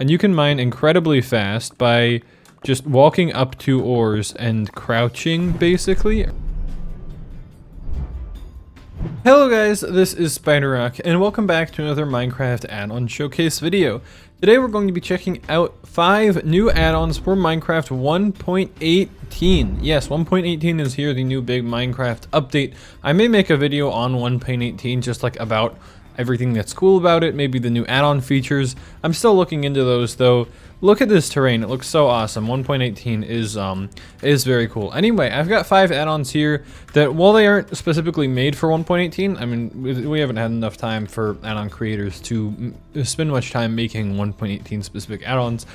and you can mine incredibly fast by just walking up to ores and crouching, basically. Hello guys, this is Spyderrock, and welcome back to another Minecraft add-on showcase video. Today we're going to be checking out 5 new add-ons for Minecraft 1.18. Yes, 1.18 is here, the new big Minecraft update. I may make a video on 1.18 just like about everything that's cool about it, maybe the new add-on features. I'm still looking into those though. Look at this terrain, it looks so awesome. 1.18 is very cool. Anyway, I've got 5 add-ons here that, while they aren't specifically made for 1.18, I mean, we haven't had enough time for add-on creators to spend much time making 1.18 specific add-ons.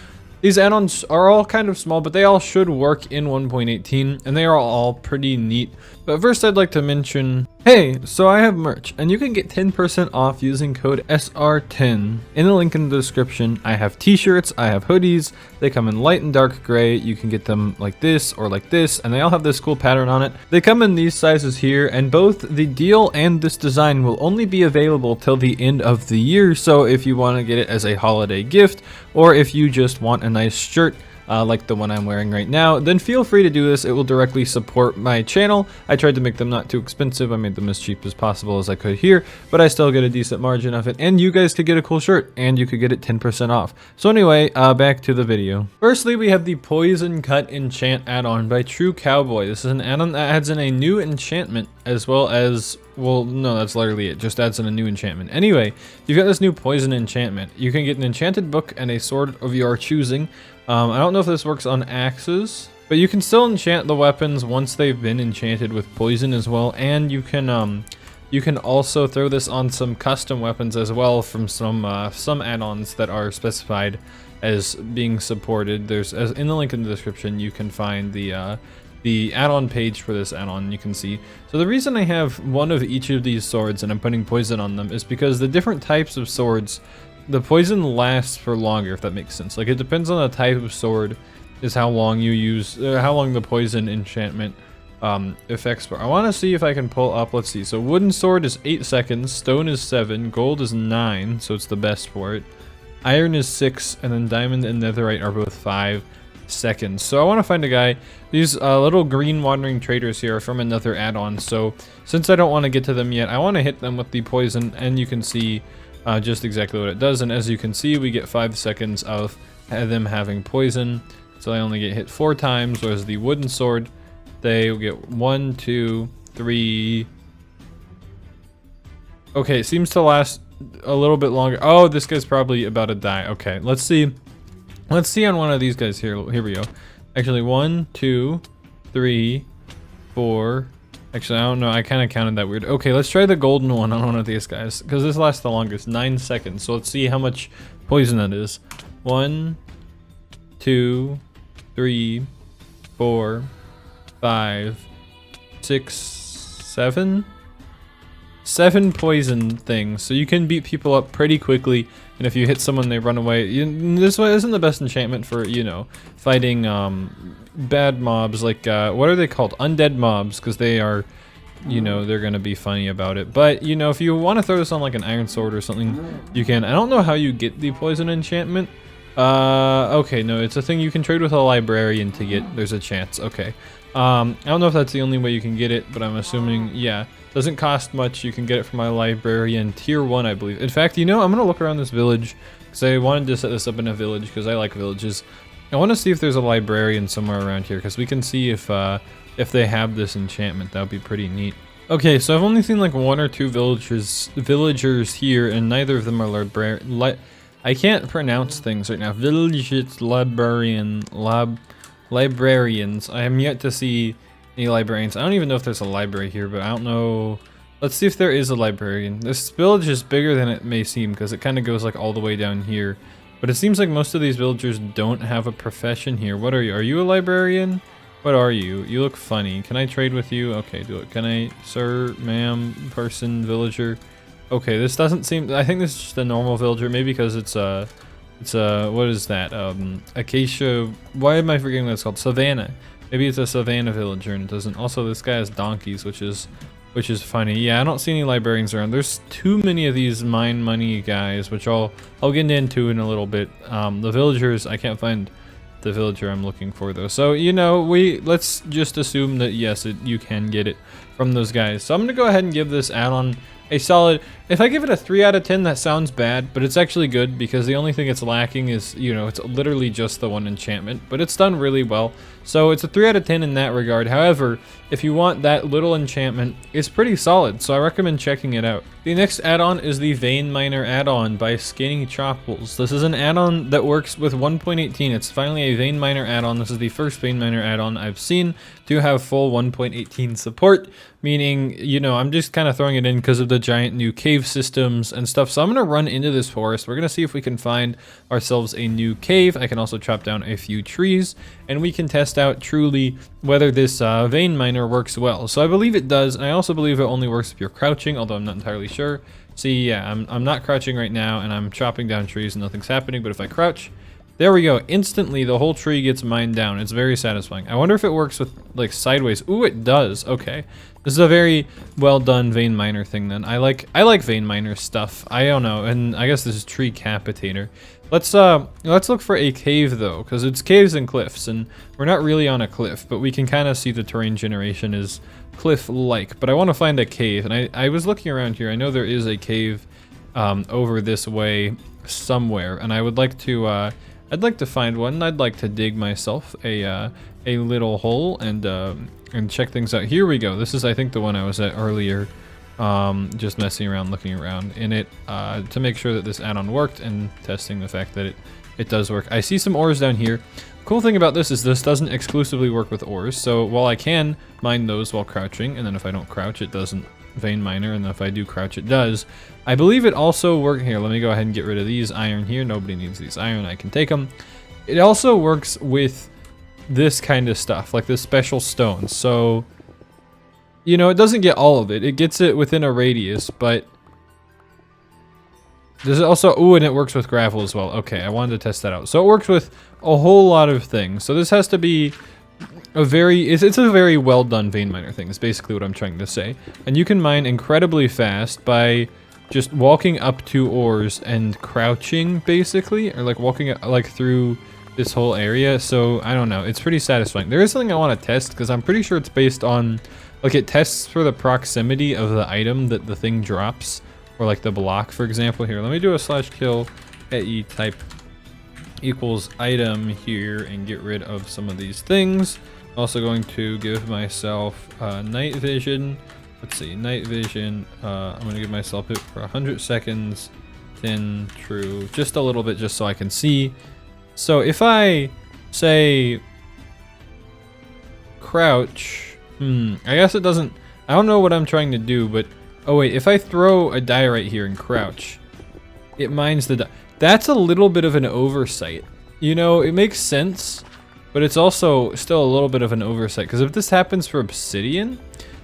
These add-ons are all kind of small, but they all should work in 1.18, and they are all pretty neat. But first I'd like to mention, hey, so I have merch, and you can get 10% off using code SR10 in the link in the description. I have t-shirts, I have hoodies, they come in light and dark gray. You can get them like this or like this, and they all have this cool pattern on it. They come in these sizes here, and both the deal and this design will only be available till the end of the year. So if you want to get it as a holiday gift, or if you just want a nice shirt, like the one I'm wearing right now, then feel free to do this. It will directly support my channel. I tried to make them not too expensive. I made them as cheap as possible as I could here, but I still get a decent margin of it, and you guys could get a cool shirt, and you could get it 10% off. So anyway, back to the video. Firstly, we have the Poison Cut Enchant add-on by True Cowboy. This is an add-on that adds in a new enchantment, as well as, well, no, that's literally it. Just adds in a new enchantment. Anyway, you've got this new poison enchantment. You can get an enchanted book and a sword of your choosing. I don't know if this works on axes, but you can still enchant the weapons once they've been enchanted with poison as well, and you can also throw this on some custom weapons as well from some add-ons that are specified as being supported. There's, as in the link in the description, you can find the add-on page for this add-on. You can see. So the reason I have one of each of these swords and I'm putting poison on them is because the different types of swords, the poison lasts for longer, if that makes sense. Like, it depends on the type of sword is how long you use, how long the poison enchantment effects for. I want to see if I can pull up, let's see. So wooden sword is 8 seconds, stone is 7, gold is 9, so it's the best for it. Iron is 6, and then diamond and netherite are both 5 seconds. So I want to find a guy. These little green wandering traders here are from another add-on, so since I don't want to get to them yet, I want to hit them with the poison, and you can see just exactly what it does. And as you can see, we get 5 seconds of them having poison, so I only get hit 4 times, whereas the wooden sword, they will get 1, 2, 3. Okay, it seems to last a little bit longer. Oh, this guy's probably about to die. Okay, let's see on one of these guys here. Here we go. Actually, 1, 2, 3, 4. Actually, I don't know. I kind of counted that weird. Okay, let's try the golden one on one of these guys, because this lasts the longest, 9 seconds. So let's see how much poison that is. 1, 2, 3, 4, 5, 6, 7. 7 poison things. So you can beat people up pretty quickly, and if you hit someone, they run away. This one isn't the best enchantment for, you know, fighting bad mobs, like what are they called? Undead mobs, because they are, you know, they're gonna be funny about it. But you know, if you want to throw this on like an iron sword or something, you can. I don't know how you get the poison enchantment. Okay, no, it's a thing you can trade with a librarian to get. There's a chance. Okay, I don't know if that's the only way you can get it, but I'm assuming, yeah. Doesn't cost much. You can get it from my librarian, tier 1, I believe. In fact, you know, I'm gonna look around this village, because I wanted to set this up in a village because I like villages. I want to see if there's a librarian somewhere around here, because we can see if they have this enchantment. That would be pretty neat. Okay, so I've only seen like 1 or 2 villagers here, and neither of them are I can't pronounce things right now. Librarians. I am yet to see any librarians. I don't even know if there's a library here, but I don't know. Let's see if there is a librarian. This village is bigger than it may seem, because it kind of goes like all the way down here. But it seems like most of these villagers don't have a profession here. What are you? Are you a librarian? What are you? You look funny. Can I trade with you? Okay, do it. Can I, sir, ma'am, person, villager? Okay, this doesn't seem, I think this is just a normal villager, maybe because it's a, what is that? Acacia, why am I forgetting what it's called? Savannah. Maybe it's a savannah villager and it doesn't. Also, this guy has donkeys, which is which is funny. Yeah, I don't see any librarians around. There's too many of these mine money guys, which I'll get into in a little bit. The villagers, I can't find the villager I'm looking for though. So, you know, let's just assume that yes, you can get it from those guys. So I'm gonna go ahead and give this add-on a solid, if I give it a 3 out of 10, that sounds bad, but it's actually good because the only thing it's lacking is, you know, it's literally just the one enchantment, but it's done really well. So it's a 3 out of 10 in that regard. However, if you want that little enchantment, it's pretty solid, so I recommend checking it out. The next add-on is the Vena Miner add-on by Skinny Chopples. This is an add-on that works with 1.18. It's finally a Vena Miner add-on. This is the first Vena Miner add-on I've seen to have full 1.18 support, meaning, you know, I'm just kind of throwing it in because of the giant new cave systems and stuff. So I'm going to run into this forest. We're going to see if we can find ourselves a new cave. I can also chop down a few trees, and we can test out truly whether this Vena Miner works well. So I believe it does, and I also believe it only works if you're crouching, although I'm not entirely sure. See, yeah, I'm not crouching right now, and I'm chopping down trees and nothing's happening, but if I crouch, there we go. Instantly, the whole tree gets mined down. It's very satisfying. I wonder if it works with, like, sideways. Ooh, it does. Okay. This is a very well done Vena Miner thing then. I like Vena Miner stuff. I don't know, and I guess this is tree capitator. Let's look for a cave though, because it's caves and cliffs, and we're not really on a cliff, but we can kind of see the terrain generation is cliff-like. But I want to find a cave, and I was looking around here. I know there is a cave over this way somewhere, and I would like to I'd like to find one. I'd like to dig myself a little hole and check things out. Here we go. This is, I think, the one I was at earlier. Just messing around, looking around in it to make sure that this add-on worked and testing the fact that it does work. I see some ores down here. Cool thing about this is this doesn't exclusively work with ores. So while I can mine those while crouching, and then if I don't crouch, it doesn't Vena Miner, and then if I do crouch, it does. I believe it also works here. Let me go ahead and get rid of these iron here. Nobody needs these iron. I can take them. It also works with this kind of stuff, like this special stone. So, you know, it doesn't get all of it. It gets it within a radius, but there's also, ooh, and it works with gravel as well. Okay, I wanted to test that out. So it works with a whole lot of things. So this has to be a very, it's a very well done Vena Miner thing, is basically what I'm trying to say. And you can mine incredibly fast by just walking up to ores and crouching, basically, or like walking like through this whole area. So I don't know, it's pretty satisfying. There is something I want to test because I'm pretty sure it's based on, like, it tests for the proximity of the item that the thing drops, or like the block, for example. Here, let me do a /kill @e type equals item here and get rid of some of these things. Also going to give myself night vision. Let's see, night vision. I'm gonna give myself it for 100 seconds. Then true, just a little bit, just so I can see. So if I say crouch, I guess it doesn't, I don't know what I'm trying to do, but oh wait, if I throw a die right here and crouch, it mines the die. That's a little bit of an oversight. You know, it makes sense, but it's also still a little bit of an oversight, because if this happens for obsidian,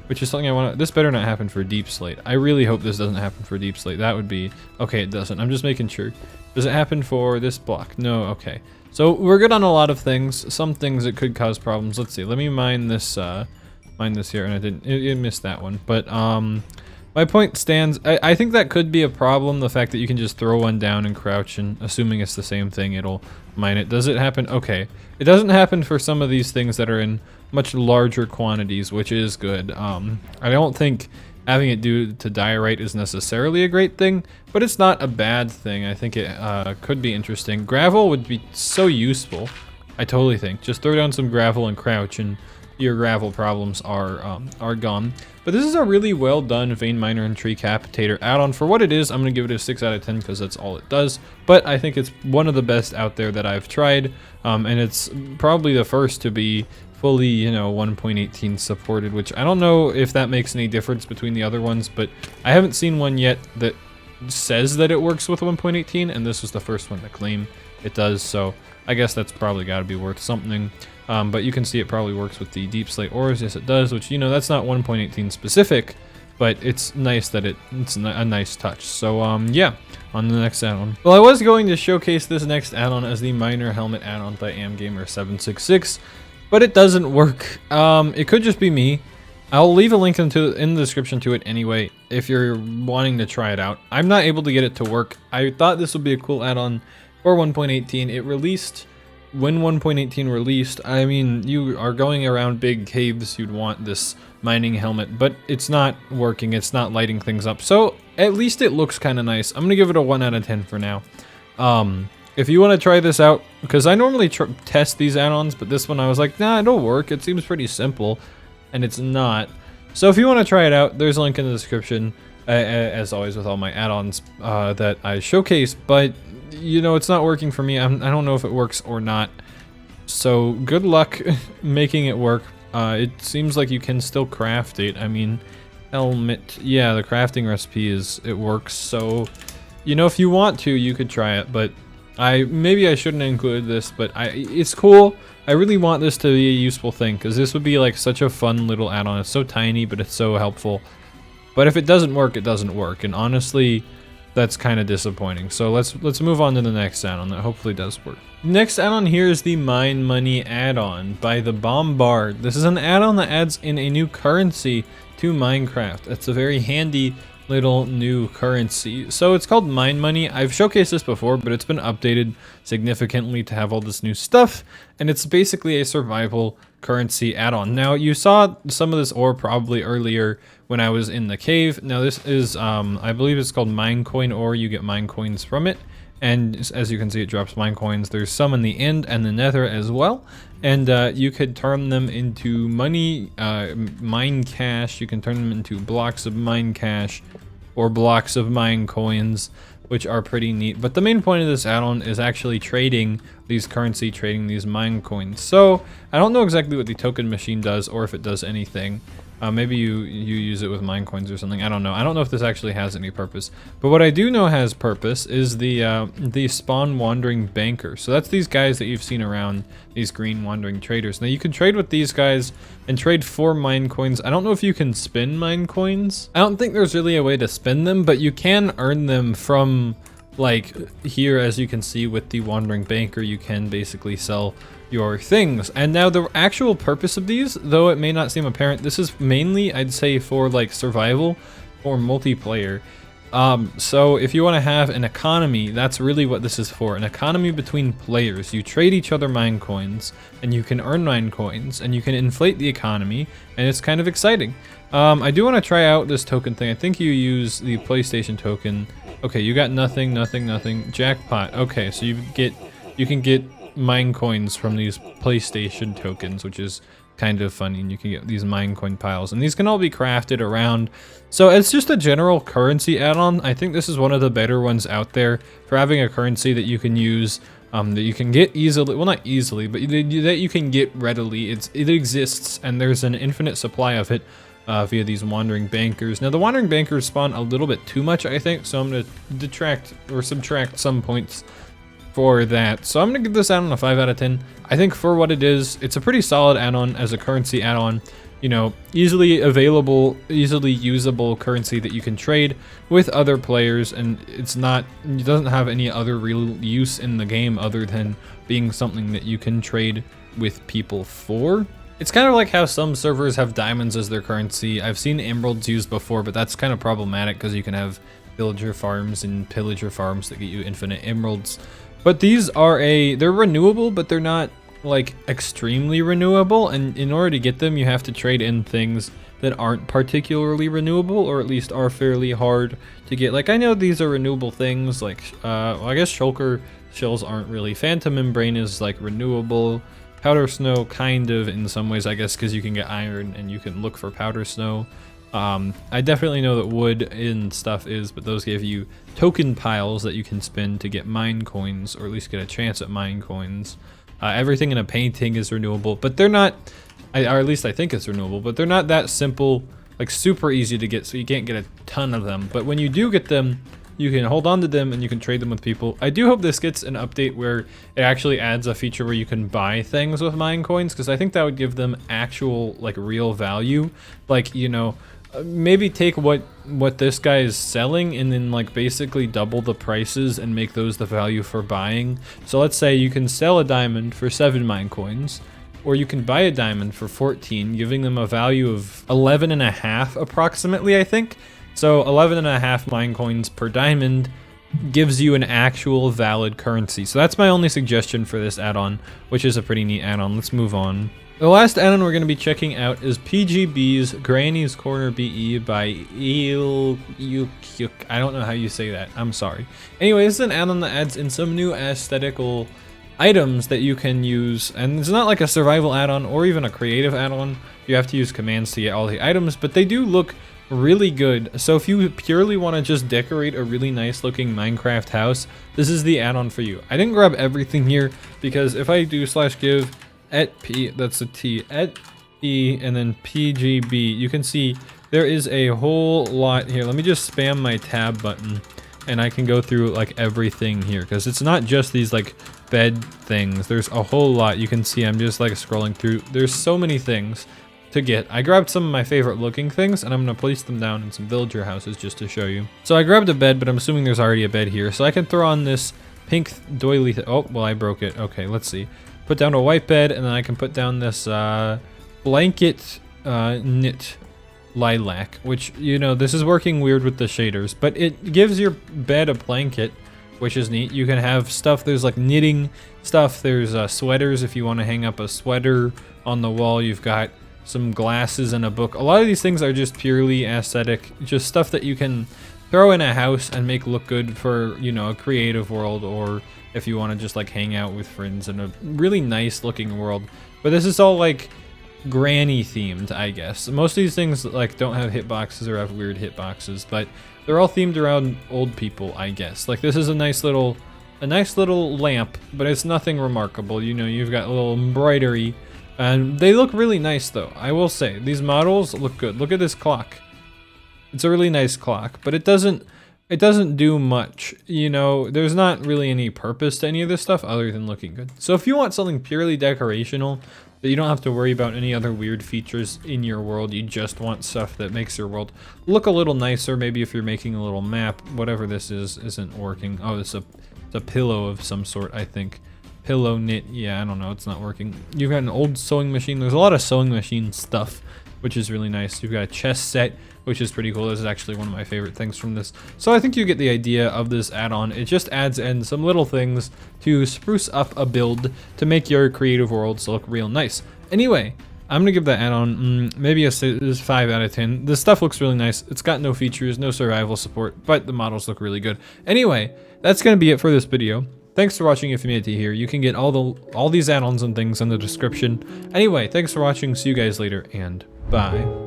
which is something I want to, this better not happen for deep slate. I really hope this doesn't happen for deep slate. That would be, okay, it doesn't. I'm just making sure. Does it happen for this block? No, okay. So we're good on a lot of things. Some things that could cause problems. Let's see, let me mine this here, and I didn't, it missed that one. But my point stands. I think that could be a problem, the fact that you can just throw one down and crouch, and assuming it's the same thing, it'll mine it. Does it happen? Okay. It doesn't happen for some of these things that are in much larger quantities, which is good. I don't think having it do to diorite is necessarily a great thing, but it's not a bad thing. I think it could be interesting. Gravel would be so useful. I totally think. Just throw down some gravel and crouch, and your gravel problems are gone. But this is a really well done Vena Miner and Tree Capitator add-on. For what it is, I'm going to give it a 6 out of 10 because that's all it does. But I think it's one of the best out there that I've tried. And it's probably the first to be fully, you know, 1.18 supported, which I don't know if that makes any difference between the other ones, but I haven't seen one yet that says that it works with 1.18, and this was the first one to claim it does. So I guess that's probably got to be worth something. But you can see it probably works with the deep slate ores. Yes, it does, which, you know, that's not 1.18 specific, but it's nice that it's a nice touch. So, yeah, on the next add-on. Well, I was going to showcase this next add-on as the Miner Helmet add-on by AmGamer766, but it doesn't work. It could just be me. I'll leave a link in the description to it anyway if you're wanting to try it out. I'm not able to get it to work. I thought this would be a cool add-on for 1.18. It released when 1.18 released. I mean, you are going around big caves, you'd want this mining helmet, but it's not working. It's not lighting things up. So at least it looks kind of nice. I'm gonna give it a 1 out of 10 for now. If you want to try this out, because I normally test these add-ons, but this one I was like, nah, it'll work. It seems pretty simple. And it's not. So if you want to try it out, there's a link in the description, as always with all my add-ons that I showcase, but you know, it's not working for me. I don't know if it works or not. So good luck making it work. It seems like you can still craft it. I mean, helmet, yeah, the crafting recipe it works. So, you know, if you want to, you could try it, but maybe I shouldn't include this, but it's cool. I really want this to be a useful thing, because this would be like such a fun little add-on. It's so tiny, but it's so helpful. But if it doesn't work, it doesn't work, and honestly, that's kind of disappointing. So let's move on to the next add-on that hopefully does work. Next add-on here is the Mine Money add-on by the Bombard. This is an add-on that adds in a new currency to Minecraft. It's a very handy little new currency. So it's called Mine Money. I've showcased this before, but it's been updated significantly to have all this new stuff, and it's basically a survival currency add-on. Now, you saw some of this ore probably earlier when I was in the cave. Now this is I believe it's called mine coin ore. You get mine coins from it, and as you can see, it drops mine coins. There's some in the end and the nether as well, and you could turn them into money, mine cash. You can turn them into blocks of mine cash or blocks of mine coins, which are pretty neat. But the main point of this add-on is actually trading these currency, trading these mine coins. So I don't know exactly what the token machine does, or if it does anything. Maybe you use it with mine coins or something. I don't know. I don't know if this actually has any purpose. But what I do know has purpose is the spawn wandering banker. So that's these guys that you've seen around, these green wandering traders. Now you can trade with these guys and trade 4 mine coins. I don't know if you can spin mine coins. I don't think there's really a way to spin them, but you can earn them from, like here, as you can see with the wandering banker, you can basically sell your things. And now the actual purpose of these, though it may not seem apparent, this is mainly, I'd say, for like survival or multiplayer. So if you want to have an economy, that's really what this is for, an economy between players. You trade each other mine coins, and you can earn mine coins, and you can inflate the economy, and it's kind of exciting. I do want to try out this token thing. I think you use the PlayStation token. Okay, you got nothing, nothing, nothing. Jackpot. Okay, so you can get mine coins from these PlayStation tokens, which is kind of funny, and you can get these mine coin piles, and these can all be crafted around. So it's just a general currency add-on. I think this is one of the better ones out there for having a currency that you can use, that you can get easily, well, not easily, but that you can get readily. It exists, and there's an infinite supply of it via these wandering bankers. Now the wandering bankers spawn a little bit too much, I think, so I'm going to detract or subtract some points for that. So I'm gonna give this add-on a 5 out of 10. I think for what it is, it's a pretty solid add-on as a currency add-on. You know, easily available, easily usable currency that you can trade with other players, and it doesn't have any other real use in the game other than being something that you can trade with people for. It's kind of like how some servers have diamonds as their currency. I've seen emeralds used before, but that's kind of problematic because you can have villager farms and pillager farms that get you infinite emeralds. But these are they're renewable, but they're not like extremely renewable, and in order to get them, you have to trade in things that aren't particularly renewable, or at least are fairly hard to get. Like, I know these are renewable things, like, well, I guess shulker shells aren't really. Phantom membrane is like renewable. Powder snow, kind of, in some ways, I guess, because you can get iron and you can look for powder snow. I definitely know that wood and stuff is, but those give you token piles that you can spend to get mine coins, or at least get a chance at mine coins. Everything in a painting is renewable, but they're not, or at least I think it's renewable, but they're not that simple, like super easy to get, so you can't get a ton of them. But when you do get them, you can hold on to them and you can trade them with people. I do hope this gets an update where it actually adds a feature where you can buy things with mine coins, because I think that would give them actual, like, real value. Like, you know, maybe take what this guy is selling and then, like, basically double the prices and make those the value for buying. So let's say you can sell a diamond for 7 mine coins, or you can buy a diamond for 14, giving them a value of 11.5 approximately, I think. So 11.5 mine coins per diamond gives you an actual valid currency. So that's my only suggestion for this add-on, which is a pretty neat add-on. Let's move on. The last add-on we're going to be checking out is PGB's Granny's Corner BE by Eelkyuk. I don't know how you say that. I'm sorry. Anyway, this is an add-on that adds in some new aesthetical items that you can use, and it's not like a survival add-on or even a creative add-on. You have to use commands to get all the items, but they do look really good. So if you purely want to just decorate a really nice looking Minecraft house, this is the add-on for you. I didn't grab everything here because if I do /give at P, that's a T, at E, and then PGB, you can see there is a whole lot here. Let me just spam my tab button and I can go through like everything here, because it's not just these like bed things. There's a whole lot. You can see I'm just like scrolling through. There's so many things to get. I grabbed some of my favorite looking things and I'm gonna place them down in some villager houses just to show you. So I grabbed a bed, but I'm assuming there's already a bed here. So I can throw on this pink doily. Oh, well, I broke it. Okay, let's see. Put down a white bed, and then I can put down this blanket knit lilac, which, you know, this is working weird with the shaders, but it gives your bed a blanket, which is neat. You can have stuff, there's like knitting stuff, there's sweaters if you want to hang up a sweater on the wall. You've got some glasses and a book. A lot of these things are just purely aesthetic, just stuff that you can throw in a house and make look good for, you know, a creative world, or if you want to just like hang out with friends in a really nice looking world. But this is all like granny themed, I guess. Most of these things like don't have hitboxes or have weird hitboxes, but they're all themed around old people, I guess. Like this is a nice little lamp, but it's nothing remarkable. You know, you've got a little embroidery, and they look really nice though. I will say these models look good. Look at this clock. It's a really nice clock, but it doesn't do much. You know, there's not really any purpose to any of this stuff other than looking good. So if you want something purely decorational, that you don't have to worry about any other weird features in your world, you just want stuff that makes your world look a little nicer. Maybe if you're making a little map, whatever this is isn't working. Oh, it's a pillow of some sort, I think. Pillow knit, yeah, I don't know, it's not working. You've got an old sewing machine. There's a lot of sewing machine stuff, which is really nice. You've got a chest set, which is pretty cool. This is actually one of my favorite things from this. So I think you get the idea of this add-on. It just adds in some little things to spruce up a build to make your creative worlds look real nice. Anyway, I'm gonna give that add-on maybe a 5 out of 10. This stuff looks really nice. It's got no features, no survival support, but the models look really good. Anyway, that's gonna be it for this video. Thanks for watching. If you made it to here, you can get all these add-ons and things in the description. Anyway, thanks for watching. See you guys later, and bye.